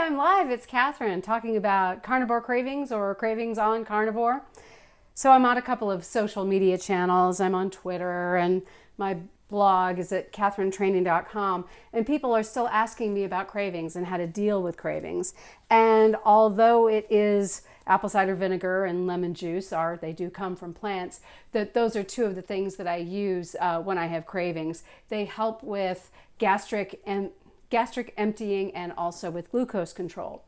I'm live. It's Catherine talking about carnivore cravings or cravings on carnivore. So I'm on a couple of social media channels. I'm on Twitter and my blog is at catherinetraining.com, and people are still asking me about cravings and how to deal with cravings. And although it is apple cider vinegar and lemon juice, they do come from plants, that those are two of the things that I use when I have cravings. They help with gastric emptying and also with glucose control.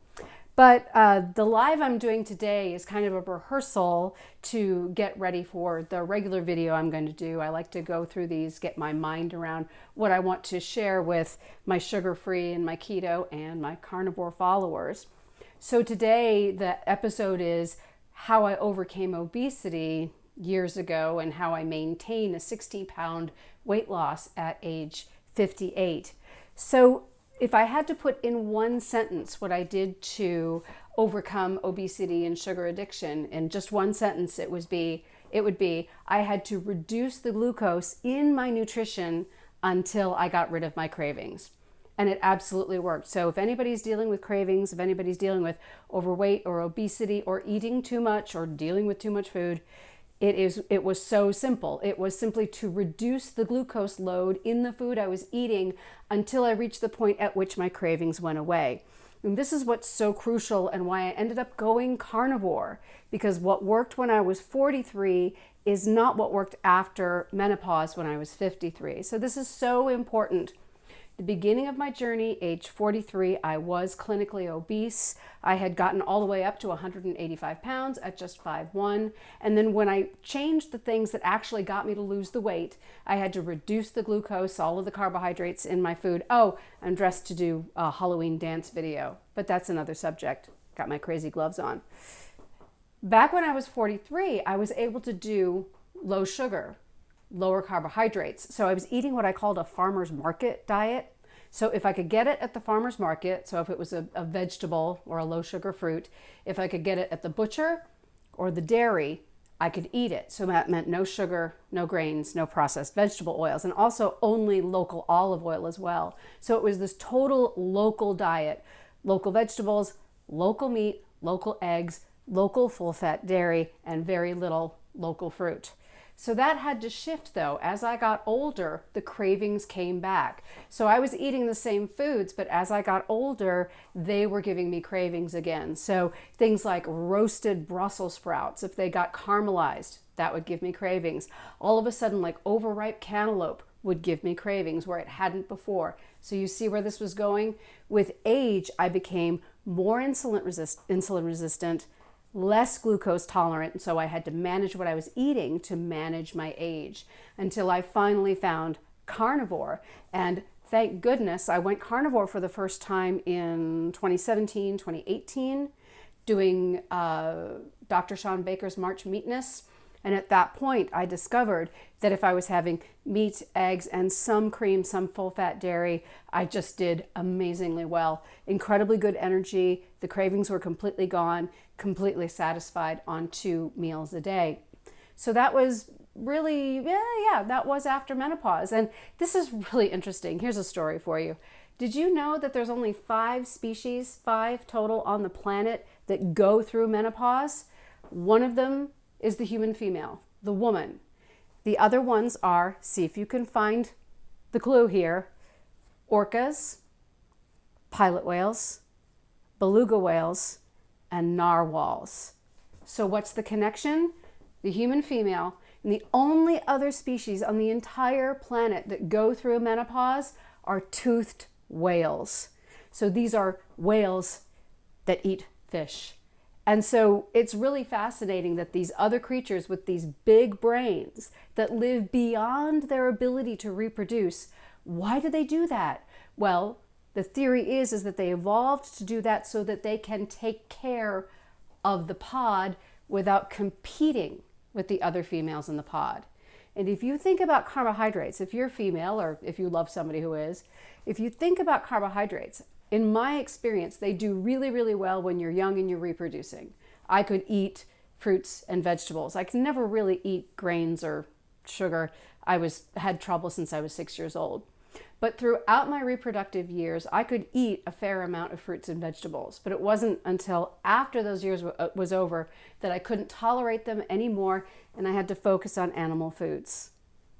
But the live I'm doing today is kind of a rehearsal to get ready for the regular video I'm going to do. I like to go through these, get my mind around what I want to share with my sugar-free and my keto and my carnivore followers. So today the episode is how I overcame obesity years ago and how I maintain a 60-pound weight loss at age 58. So if I had to put in one sentence what I did to overcome obesity and sugar addiction, in just one sentence, it would be I had to reduce the glucose in my nutrition until I got rid of my cravings. And it absolutely worked. So if anybody's dealing with cravings, if anybody's dealing with overweight or obesity or eating too much or dealing with too much food, it was so simple. It was simply to reduce the glucose load in the food I was eating until I reached the point at which my cravings went away. And this is what's so crucial and why I ended up going carnivore, because what worked when I was 43 is not what worked after menopause when I was 53. So this is so important. The beginning of my journey, age 43, I was clinically obese. I had gotten all the way up to 185 pounds at just 5'1". And then when I changed the things that actually got me to lose the weight, I had to reduce the glucose, all of the carbohydrates in my food. Oh, I'm dressed to do a Halloween dance video, but that's another subject. Got my crazy gloves on. Back when I was 43, I was able to do low sugar, lower carbohydrates. So I was eating what I called a farmer's market diet. So if I could get it at the farmer's market, so if it was a vegetable or a low sugar fruit, if I could get it at the butcher or the dairy, I could eat it. So that meant no sugar, no grains, no processed vegetable oils, and also only local olive oil as well. So it was this total local diet, local vegetables, local meat, local eggs, local full-fat dairy, and very little local fruit. So that had to shift though. As I got older, the cravings came back. So I was eating the same foods, but as I got older, they were giving me cravings again. So things like roasted Brussels sprouts, if they got caramelized, that would give me cravings. All of a sudden, like overripe cantaloupe would give me cravings where it hadn't before. So you see where this was going? With age, I became more insulin resistant, less glucose tolerant, and so I had to manage what I was eating to manage my age until I finally found carnivore. And thank goodness I went carnivore for the first time in 2017, 2018, doing Dr. Sean Baker's March Meatness. And at that point, I discovered that if I was having meat, eggs, and some cream, some full-fat dairy, I just did amazingly well. Incredibly good energy. The cravings were completely gone, completely satisfied on 2 meals a day. So that was really, that was after menopause. And this is really interesting. Here's a story for you. Did you know that there's only 5 species, 5 total on the planet, that go through menopause? One of them is the human female, the woman. The other ones are, see if you can find the clue here, orcas, pilot whales, beluga whales, and narwhals. So what's the connection? The human female, and the only other species on the entire planet that go through menopause are toothed whales. So these are whales that eat fish. And so it's really fascinating that these other creatures with these big brains that live beyond their ability to reproduce, why do they do that? Well, the theory is that they evolved to do that so that they can take care of the pod without competing with the other females in the pod. And if you think about carbohydrates, if you're female or if you love somebody who is, if you think about carbohydrates, in my experience, they do really, really well when you're young and you're reproducing. I could eat fruits and vegetables. I could never really eat grains or sugar. I had trouble since I was 6 years old. But throughout my reproductive years, I could eat a fair amount of fruits and vegetables. But it wasn't until after those years was over that I couldn't tolerate them anymore, and I had to focus on animal foods.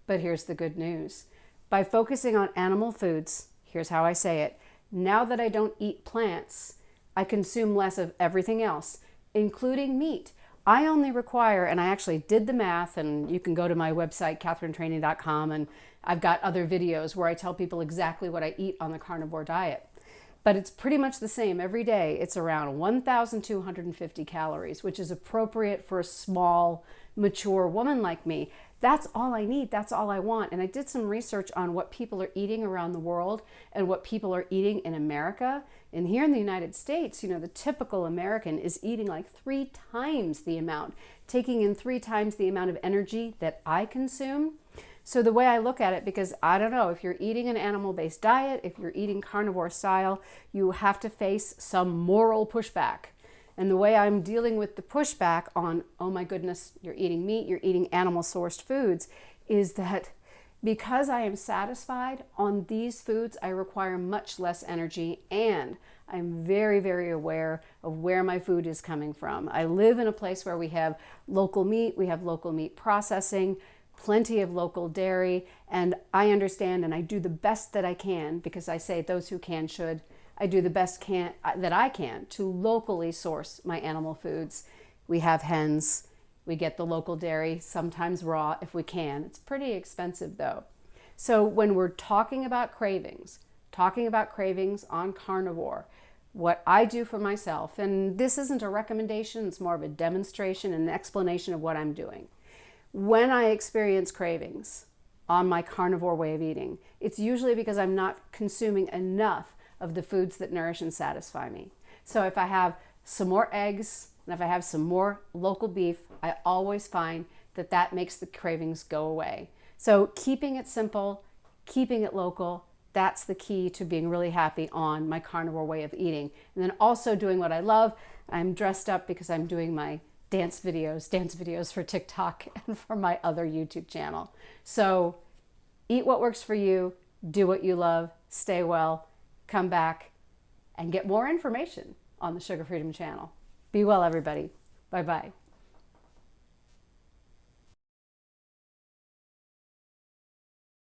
But here's the good news. By focusing on animal foods, here's how I say it. Now that I don't eat plants, I consume less of everything else, including meat. I only require, and I actually did the math, and you can go to my website, catherinetraining.com, and I've got other videos where I tell people exactly what I eat on the carnivore diet. But it's pretty much the same every day. It's around 1,250 calories, which is appropriate for a small, mature woman like me. That's all I need. That's all I want. And I did some research on what people are eating around the world and what people are eating in America. And here in the United States, the typical American is eating like 3 times the amount, taking in 3 times the amount of energy that I consume. So the way I look at it, because I don't know, if you're eating an animal-based diet, if you're eating carnivore style, you have to face some moral pushback. And the way I'm dealing with the pushback on, oh my goodness, you're eating meat, you're eating animal-sourced foods, is that because I am satisfied on these foods, I require much less energy, and I'm very, very aware of where my food is coming from. I live in a place where we have local meat, we have local meat processing, plenty of local dairy, and I understand and I do the best that I can, because I say those who can should. I do the best that I can to locally source my animal foods. We have hens, we get the local dairy, sometimes raw if we can. It's pretty expensive though. So when we're talking about cravings on carnivore, what I do for myself, and this isn't a recommendation, it's more of a demonstration and an explanation of what I'm doing. When I experience cravings on my carnivore way of eating, it's usually because I'm not consuming enough of the foods that nourish and satisfy me. So if I have some more eggs and if I have some more local beef, I always find that that makes the cravings go away. So keeping it simple, keeping it local, that's the key to being really happy on my carnivore way of eating. And then also doing what I love. I'm dressed up because I'm doing my dance videos for TikTok and for my other YouTube channel. So eat what works for you, do what you love, stay well, come back and get more information on the Sugar Freedom channel. Be well, everybody. Bye-bye.